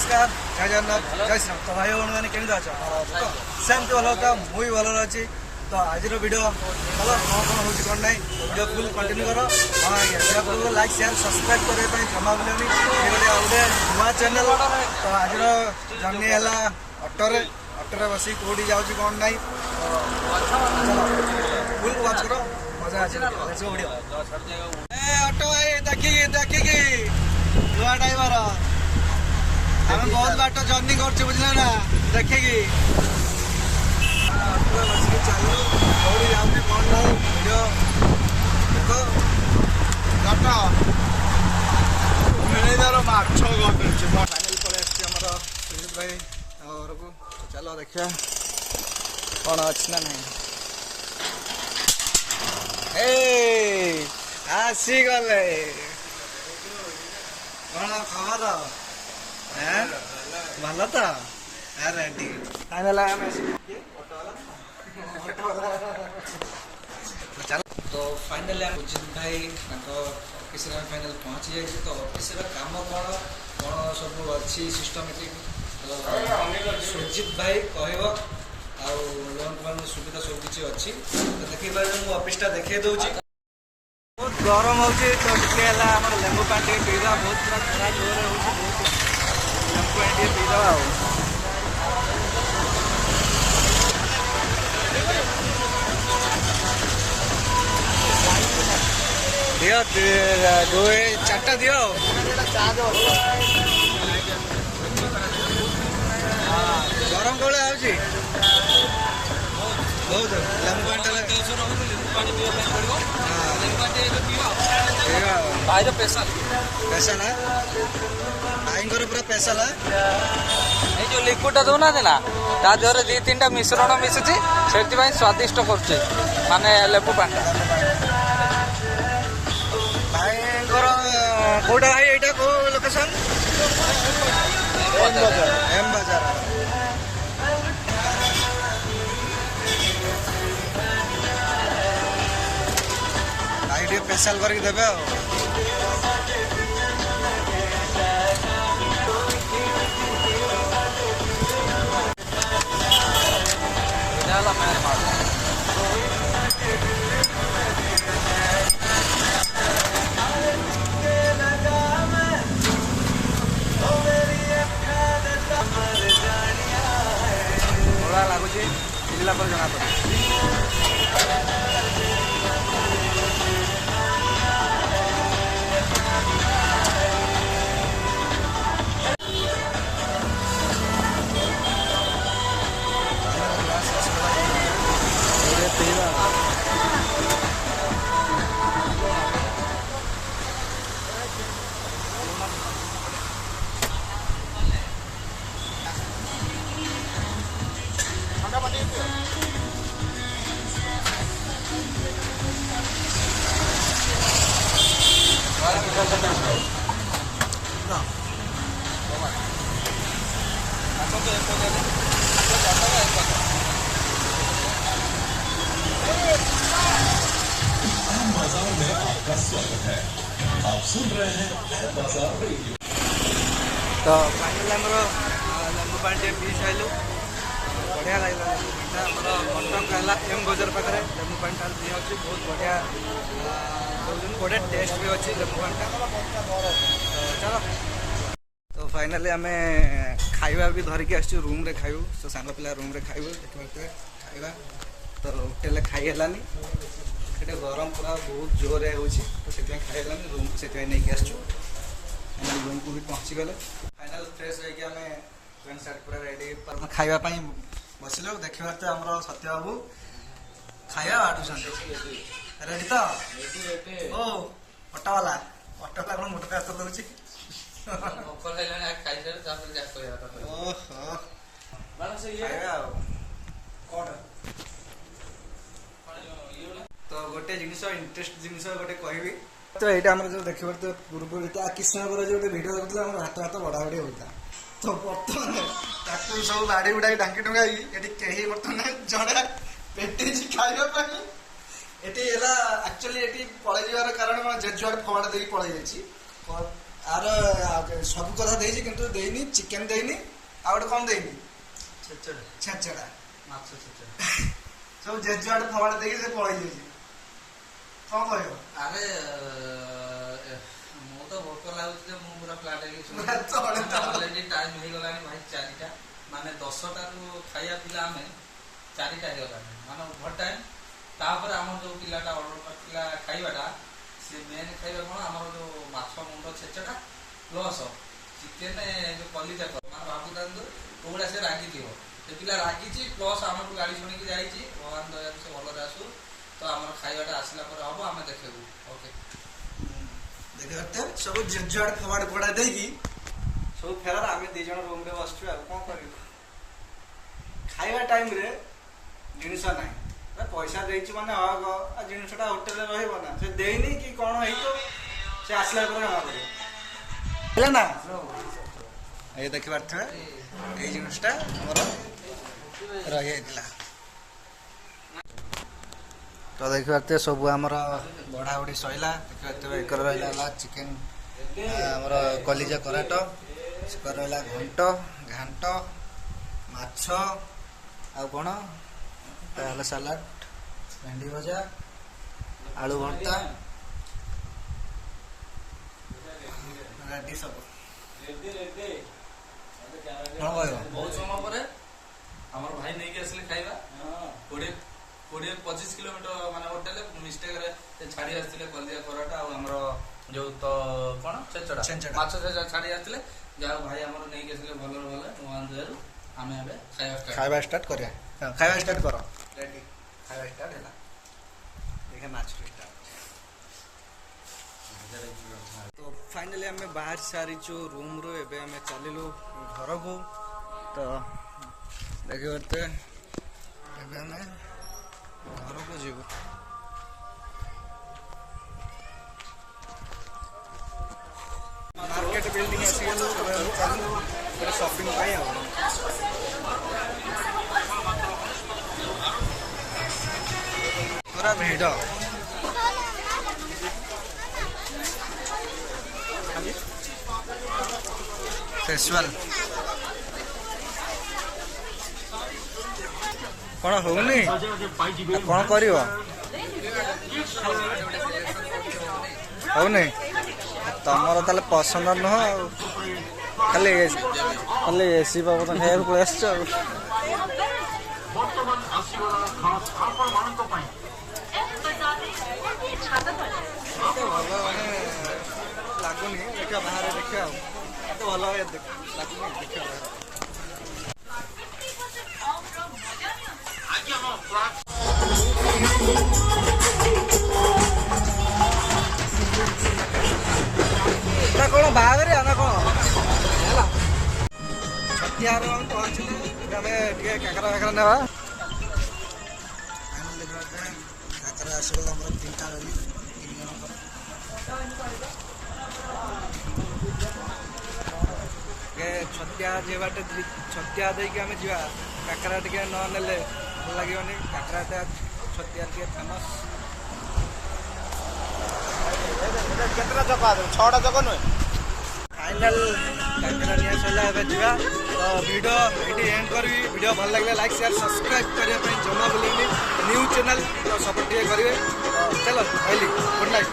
नमस्कार जय जगन्नाथ जय श्री राम। तो भाई भौणी मैंने केमी अच्छे सेमती भल था मुझे भल अच्छी। तो आज वीडियो भल कौन कौन हो कौन ना वीडियो फुल कंटिन्यू कर। हाँ आज्ञा वीडियो लाइक शेयर सब्सक्राइब करने जमा बुलानी ये गोटे नुआ चैनल। तो आज जर्नी है अटोरे अटोरे बस कौटी जाऊँगी कौन ना चलो फुल वाच कर मजा अच्छे वीडियो। अटो भाई देखिए देखिए नुआ ड्राइवर आम बहुत बाट जर्नी कर बुझल ना देखिए बस चलू कौड़ी जाऊँगी कौन ना वीडियो देखो गट मिलेदार माछ फाइनाल पलि आमर सुजित भाई घर को। चलो देखिए कौन अच्छी ना नहीं आसीगले कौन खबर भल तो रेडी फाइनाल चलो। तो फाइनाली सुजित भाई ऑफिस फाइनाल पहुँची जाए। तो ऑफिस काम कौन कौन सब अच्छी सिस्टमेटिक सुजित भाई कह लोन फोन सुविधा सब किसी अच्छी। तो देखिए मुझे ऑफिसटा देखिए दूसरी बहुत गरम हो तो टे लेंबू पानी पीवा बहुत पूरा खरा जोर हो लेंबू पानी पीदे दियो दो चार्टा दियो गरम कौन आउची बहुत लेंबू पानी स्पेशल स्पेशल है भाई पूरा स्पेशल है ये जो लिक्विड दौना ना ता देहर दी तीन टा मिश्रण मिशुची से स्वादिष्ट कर माने लेंबू पानी भाई कौटा भाई यहाँ कौ लोकेशन एम बाजार भाई टे स्पेशल करके देवे लगुच बुझला पर जना पड़े। बाजार में आपका स्वागत है। आप सुन रहे हैं बाजार रेडियो। तो फाइनल लेंबू पानी पी सारू बढ़िया लगे मटन कहला एम बजार पाखे लेंबू पानी दिया बहुत बढ़िया बढ़िया टेस्ट भी अच्छी लेंबू पानी। चलो तो फाइनाली आम खाଇବା भी धरिकी आसू रूम रे खाइबू तो सांग पिला रूम रे खाइबू देखते खाइबा तो होटेल खाई हेलानी से गरम पूरा बहुत जोर हो तो से खाई हेलानी रूम से नहीं आसचु रूम को भी पहुँची गले फाइनाल फ्रेश होगी आम पैंट सार्ट पूरा रेडी खावाई बसिल देखा तो आम सत्य बाबू खाया बाटुं रेडी तो ओ अटोवाला अटोवाला कौन मोटर हाथ दूसरी तो गोटे जिनिस इंटरेस्ट जिनिस गोटे कहबी तो यहाँ जो देख पारे पूर्व किसी समय पर जो भिड देखते हाथ हाथ बड़ा बड़ी होता तो बर्तमान सब बाड़ी बुड़ा ढांकी ढुंगाई कहीं बर्तमान जड़े पेटे खावा एक्चुअली ये पलि जावर कारण जेजुआड़ फवाड़ा देकी पलि आर सब कथा देइछि किंतु देइनी चिकन देइनी आ गोटे कौन देइनी छेचड़ा सब जेजुआड़ फवाड़ देके से पळै जाइछि कौन कहयो अरे मो तो भोक लाଗୁଛି ଯେ ମୁଁ ପୁରା ପ୍ଲାଟ ହେଇକି ऑलरेडी टाइम ହେଇଗଲାଣି ଭାଇ 4ଟା ମାନେ 10ଟାରୁ ଖାଇବା ପିଲା ଆମେ 4ଟା ହେଇଗଲାଣି ମାନେ ଓଭର ଟାଇମ ତାପରେ ଆମର ଯୋଉ ପିଲାଟା ଅର୍ଡର କରିଥିଲା ଖାଇବାଟା ସେ ମେନ୍ ଖାଇବା କ'ଣ ଆମର ଯୋଉ ମାଛ ମୁଣ୍ଡ ଛେଚଟା ପ୍ଲସ୍ ଚିକେନ ଯୋଉ କଲିଜା ମାନେ ଭାବୁଥାନ୍ତୁ କୋଉଟା ସେ ରାଗିଥିବ ସେ ପିଲା ରାଗିଛି ପ୍ଲସ୍ ଆମକୁ ଗାଡ଼ି ଶୁଣିକି ଯାଇଛି ଭଗବାନ ଦୟାରୁ ସେ ଭଲରେ ଆସୁ ତ ଆମର ଖାଇବାଟା ଆସିଲା ପରେ ହବ ଆମେ ଦେଖେଇବୁ ଓକେ देखते सब जेजुआड़ फवाड़ फवाड़ देकी सब फेरार आम 2 जन रूम रे बसछु आ कोन करियो खाइबा टाइम रे जिनिस नाही पैसा देइछु माने हग आ जिनिसटा होटल रे रहइबो ना से देइनी कि कोन हेइतो से आसला करे हग हेला ना ए देखि बात ए जिनिसटा हमर रहि दिला तो देखि बात सब हमर बड़ा उड़ी सइला देखि बात एकर रहला चिकन हमर कलिजा कराट एकर रहला घांट माछ आ कोन ताला सलाड भेंडी भजा आलू भर्ता रेडी सब बहुत समय पर हमर भाई नहीं के असले खाइबा 20-25 किलोमीटर माने होटल मिस्टेक रे छाड़ी आस्तिले कलिया कराटा आ हमर जो तो कोन छेचड़ा माछ छाड़ी आस्तिले जा भाई हमर नहीं के असले भलो भगवान दयारु हमें अबे खाइबा स्टार्ट करिया खाइबा स्टार्ट करो रेडी खाइबा स्टार्ट हैला देखे माछ स्टार्ट तो फाइनली हमें बाहर सारी जो रूम रो एबे हमें चलिलु घर को तो देखि बते एबे हमें घर को जीवो मार्केट बिल्डिंग आसी गेलु चलु शॉपिंग पाई आ पूरा भीड़ फेस्टिवल कौन होनी कौन करियो होनी तमर ताले पसंद नुह खाली एसी बाबू तो खाइबा पळै आछछ भल माने लगुनि देखा बाहर देखा तो भल लगुनि देखा ना कौन बाहर ना कौन है छतियार हम पहुँचले काकरा वाकरा नेवा काकरा आसगल 3टा छतिया जेबाटे छतिया देकी आम जा काकरा टे न नेले भल लगे काकराटा छतिया टे फेमस केतरा चका 6टा चक नुहे फाइनल काकरा निया सला एबे जिवा तो वीडियो एटी एंड करबी वीडियो भल लागले लाइक शेयर सब्सक्राइब करिया पे जमा बोलेनी न्यू चैनल तो सपोर्ट करिवे चलो पहली गुड नाइट।